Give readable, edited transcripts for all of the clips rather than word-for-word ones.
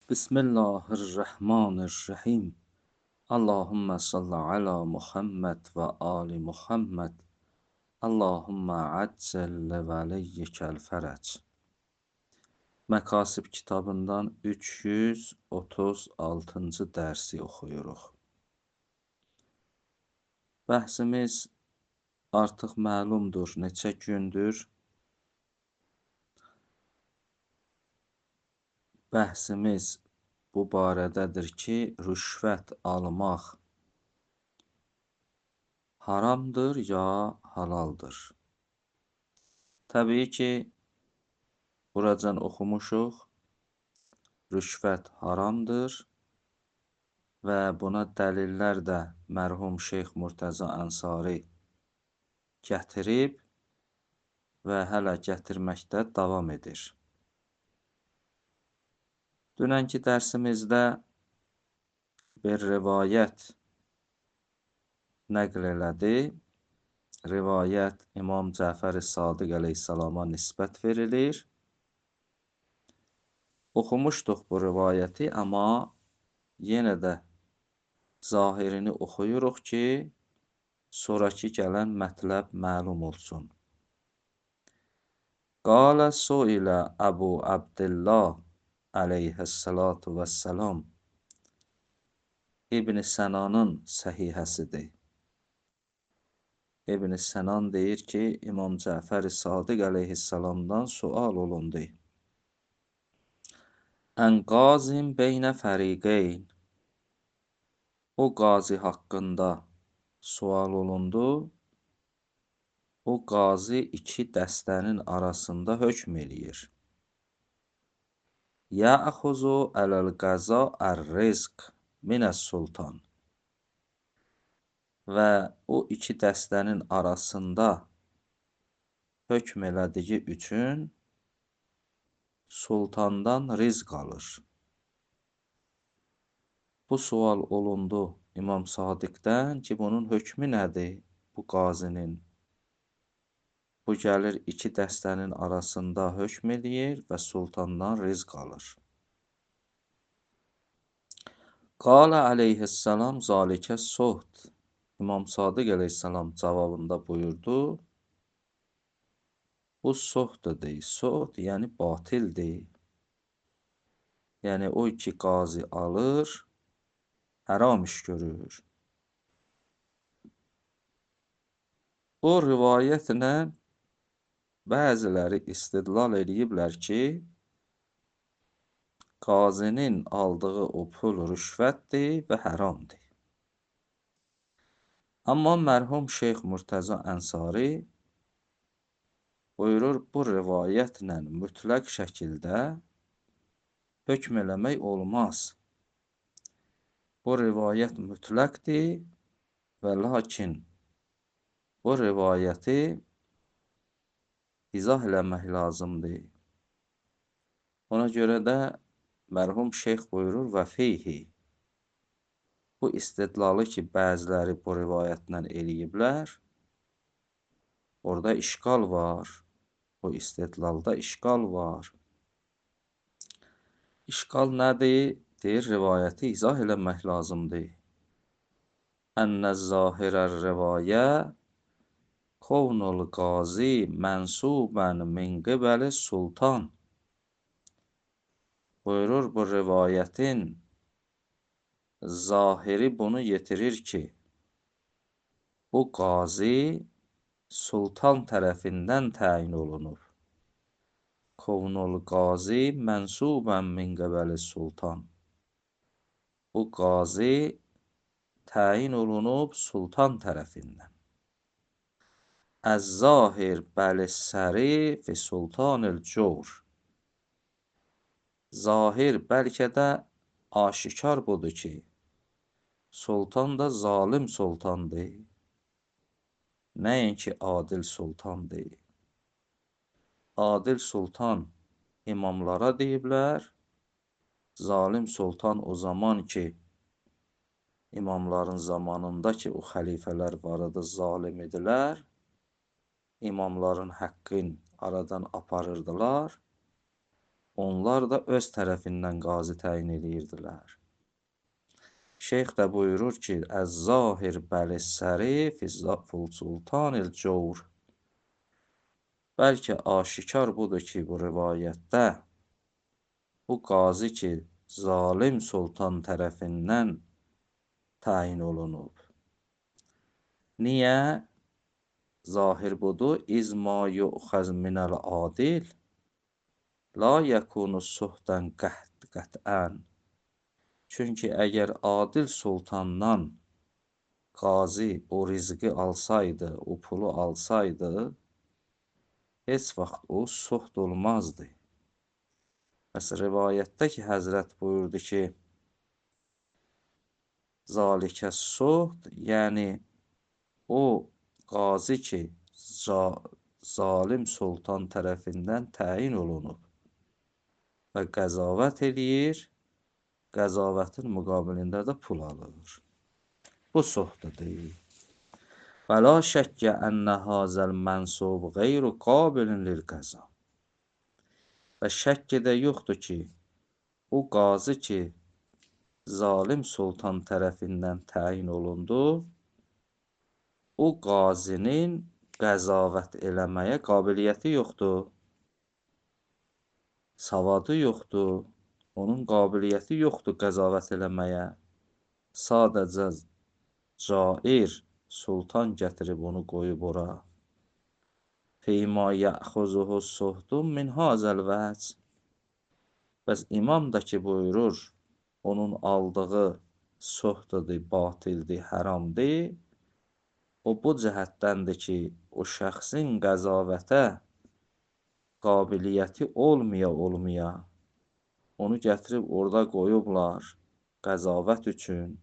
Bismillahirrahmanirrahim. Allahümme salli ala Muhammed ve ali Muhammed. Allahümme accelle ve leyyikəl fərəc. Məkasib kitabından 336-cı dərsi oxuyuruq. Bəhsimiz artıq məlumdur, neçə gündür. Bəhsimiz bu barədədir ki, rüşvət almaq haramdır ya halaldır. Təbii ki, buracan oxumuşuq, rüşvət haramdır və buna dəlillər də mərhum Şeyx Murtəza Ənsari gətirib və hələ gətirməkdə davam edir. Dünənki dərsimizdə bir rivayət nəql elədi. Rivayət İmam Cəfər-i Sadiq əleyhissalama nisbət verilir. Oxumuşduq bu rivayəti, amma yenə də zahirini oxuyuruq ki, sonraki gələn mətləb məlum olsun. Qalə suilə Əbu Abdillah əleyhissalatu vəssalam. İbn-i Sənanın səhihəsidir. İbn-i Sənan deyir ki, İmam Cəfər-i Sadiq əleyhissalamdan sual olundu. Ən qazim beynə fəriqeyn. O qazi haqqında sual olundu. O qazi iki dəstənin arasında hökm eləyir. Yəxuzu ələl-qəza ər-rizq minəs sultan. Və o iki dəstənin arasında hökm elədiyi üçün sultandan rizq alır. Bu sual olundu İmam Sadiqdən ki, bunun hökmü nədir bu qazinin? Bu gəlir iki dəstənin arasında hökm eləyir və sultandan rizq alır. Qalə əleyhissalam zalikə suht. İmam Sadiq əleyhissalam cavabında buyurdu. Bu suhtdur. Suht yəni batildir. Yəni o iki qazi alır, haram iş görür. Bu rivayətlə bəziləri istidlal ediblər ki, qazinin aldığı o pul rüşvətdir və haramdır. Amma mərhum Şeyx Murtəza Ənsari buyurur, bu rivayətlə mütləq şəkildə hökm eləmək olmaz. Bu rivayət mütləqdir və lakin bu rivayəti izah eləmək lazımdır. Ona görə də mərhum şeyx buyurur və feyhi. Bu istidlalı ki, bəziləri bu rivayətlə eləyiblər, orada işqal var. Bu istidlalda işqal var. İşqal nədir? Deyir, rivayəti izah eləmək lazımdır. Ənəz-zahirər rivayə Kovnul qazi mənsubən min qıbəli sultan. Buyurur, bu rivayətin zahiri bunu yetirir ki, bu qazi sultan tərəfindən təyin olunur. Kovnul qazi mənsubən min qıbəli sultan. Bu qazi təyin olunub sultan tərəfindən. Əz-zahir bəl-səri fi sultanil-cur. Zahir bəlkə də aşikar budur ki, sultan da zalim sultandır. Nəinki adil sultandır. Adil sultan imamlara deyiblər, zalim sultan o zaman ki, imamların zamanında ki, o xəlifələr var idi, zalim idilər, imamların haqqın aradan aparırdılar. onlar da öz tərəfindən qazi təyin edirdilər. Şeyx də buyurur ki, "Əz-zahir bəlis-səri fi-sultanil cawr." Bəlkə aşikar budur ki, bu rivayətdə bu qazi ki, zalim sultan tərəfindən təyin olunub. Niyə? Zahir budur. İzma yu'xaz minəl adil la yəkunu suhdan qət'ən. Çünki əgər adil sultandan qazi o rizqi alsaydı, o pulu alsaydı, heç vaxt o suht olmazdı. Bəs rivayətdə ki, Həzrət buyurdu ki, zalikə suht, yəni o qazi ki, zalim sultan tərəfindən təyin olunub və qəzavət eləyir, qəzavətin müqabilində də pul alır. Bu suhtu deyil. Və la şəkkə ənə hazəl mənsub qeyru qabilin lil-qəza. Və şəkk də yoxdur ki, o qazi ki, zalim sultan tərəfindən təyin olundu, o qazinin qəzavət eləməyə qabiliyyəti yoxdur. Savadı yoxdur. Onun qabiliyyəti yoxdur qəzavət eləməyə. Sadəcə cair sultan gətirib onu qoyub ora. Feyma yəxuzuhu suhdun min hazəl vəc. Bəs imam da ki buyurur, onun aldığı suhdudur, batildir, haramdır. O bu cəhətdəndir ki, o şəxsin qəzavətə qabiliyyəti olmaya, onu gətirib orada qoyublar qəzavət üçün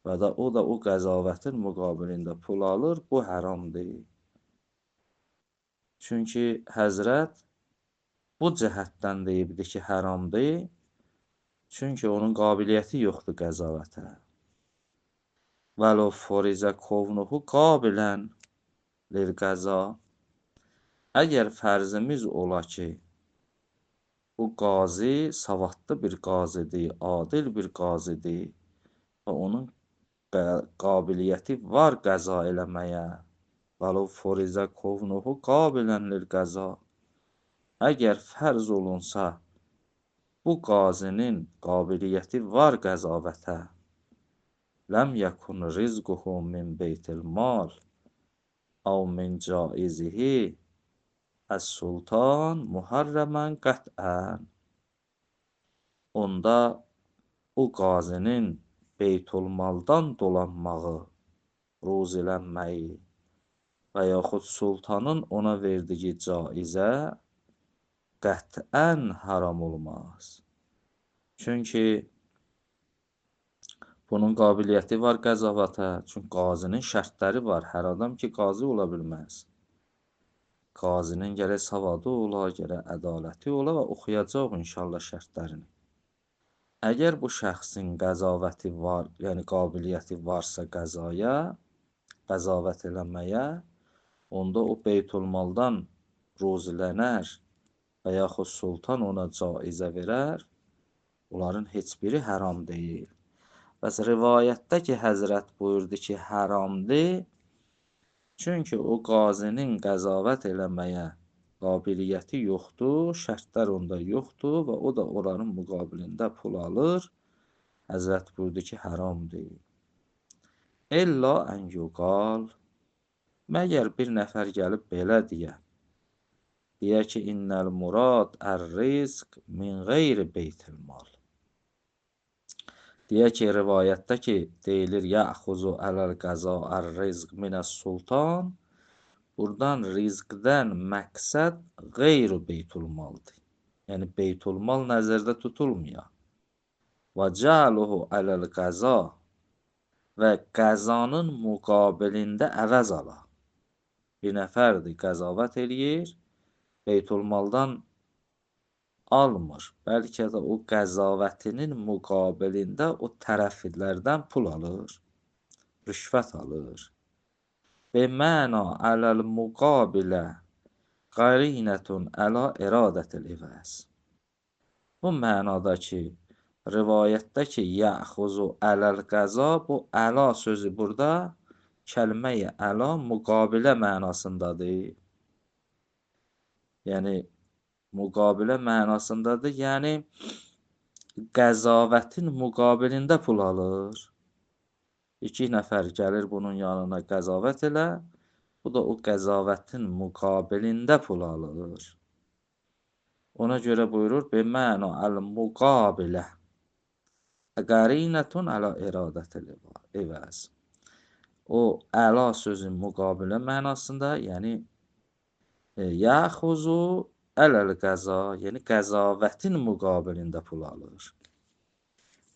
və da o qəzavətin müqabilində pul alır, bu haramdır. Çünki Həzrət bu cəhətdən deyibdi ki, haramdır, çünki onun qabiliyyəti yoxdur qəzavətə. Vəlo forizə kovnuhu qabilən lil-qəza. Əgər fərzimiz ola ki, bu qazi savadlı bir qazidir, adil bir qazidir və onun qabiliyyəti var qəza eləməyə. Vəlo forizə kovnuhu qabilən lil-qəza. Əgər fərz olunsa, bu qazinin qabiliyyəti var qəzavətə, ləm yəkun rizquhu min beytil mal əv min caizihi əs-sultan muharrəmən qət'ən. Onda o qazinin beytulmaldan dolanmağı, ruzilənməyi və yaxud sultanın ona verdiyi caizə qət'ən haram olmaz. Çünki bunun qabiliyyəti var qəzavətə. Çünki qazinin şərtləri var. Hər adam ki, qazi ola bilməz. Qazinin gərək savadı ola, gərək ədaləti ola və oxuyacaq inşallah şərtlərini. Əgər bu şəxsin qəzavəti var, yəni qabiliyyəti varsa qəzaya, qəzavət eləməyə, onda o beytulmaldan ruzilənər və yaxud sultan ona caizə verər, onların heç biri haram deyil. Bəs rivayətdə ki, Həzrət buyurdu ki, haramdır, çünki o qazinin qəzavət eləməyə qabiliyyəti yoxdur, şərtlər onda yoxdur və o da onların müqabilində pul alır. Həzrət buyurdu ki, haramdır. İlla ən yuqal, məgər bir nəfər gəlib belə deyə ki, innəl murad ər-rizq min qeyri beytil mal. Deyə ki, rivayətdə ki, deyilir, yəxuzu ələl qəza ər-rizq minəs sultan, buradan rizqdən məqsəd qeyri beytulmaldır. Yəni, beytulmal nəzərdə tutulmuyor. Və cəluhu ələl qəza və qəzanın müqabilində əvəz ala. Bir nəfərdir, qəzavət eləyir, beytulmaldan almır. Bəlkə də o qəzavətinin müqabilində o tərəflərdən pul alır, rüşvət alır. Bəməna ələl müqabilə qarinətun əla iradətil əvəz. Bu mənadakı rivayətdə ki, yəxuzu ələl qəza, bu əla sözü burada kəlmə-i əla müqabilə mənasındadır. Yəni müqabilə mənasındadır. Yəni qəzavætin müqabilində pul alır. İki nəfər gəlir bunun yanına qəzavət elə. Bu da o qəzavətin müqabilində pul alır. Ona görə buyurur, bəməna əl-müqabilə qərinətun əla iradətil evəz. O əla sözün müqabilə mənasında, yəni yaxuzu ələl qəza, yəni qəzavətin müqabilində pul alır.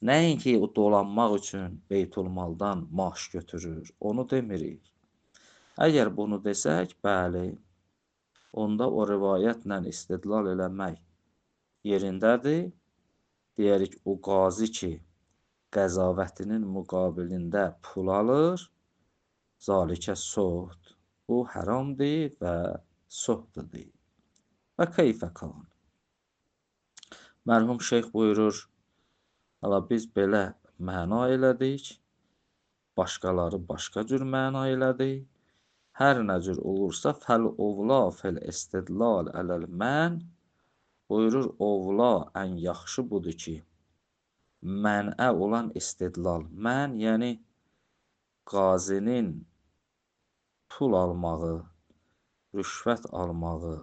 Nəinki o dolanmaq üçün beytulmaldan maaş götürür, onu demirik. Əgər bunu desək, bəli, onda o rivayətlə istidlal eləmək yerindədir. Deyərik, o qazi ki, qəzavətinin müqabilində pul alır, zalikə soht. Bu haramdır və sohtdur. Və keyfə kan. Mərhum şeyx buyurur, ala biz belə məna elədik, başqaları başqa cür məna elədik. Hər nə cür olursa, fəl-ovla fəl-istidlal ələl-mən, buyurur, ovla ən yaxşı budur ki, mənə olan istidlal. Mən, yəni qazinin pul almağı, rüşvət almağı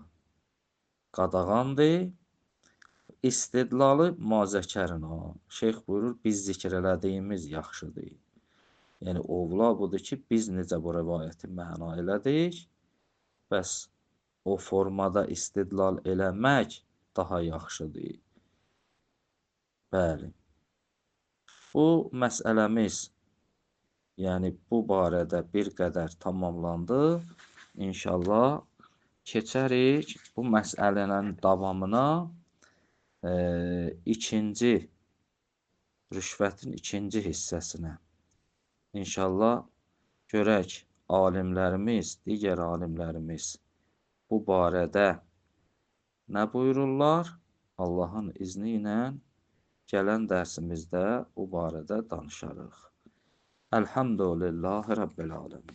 qadağandır. İstidlalı mazəkərin o. Şeyx buyurur, biz zikr elədiyimiz yaxşıdır. Yəni, ovla budur ki, biz necə bu rivayəti məna elədik, bəs o formada istidlal eləmək daha yaxşıdır. Bəli. Bu məsələmiz, yəni bu barədə bir qədər tamamlandı. İnşallah keçərik bu məsələnin davamına. Rüşvətin ikinci hissəsinə. İnşallah görək alimlərimiz, digər alimlərimiz bu barədə nə buyururlar? Allahın izni ilə gələn dərsimizdə bu barədə danışarıq. Elhamdülillahi Rabbil aləmin.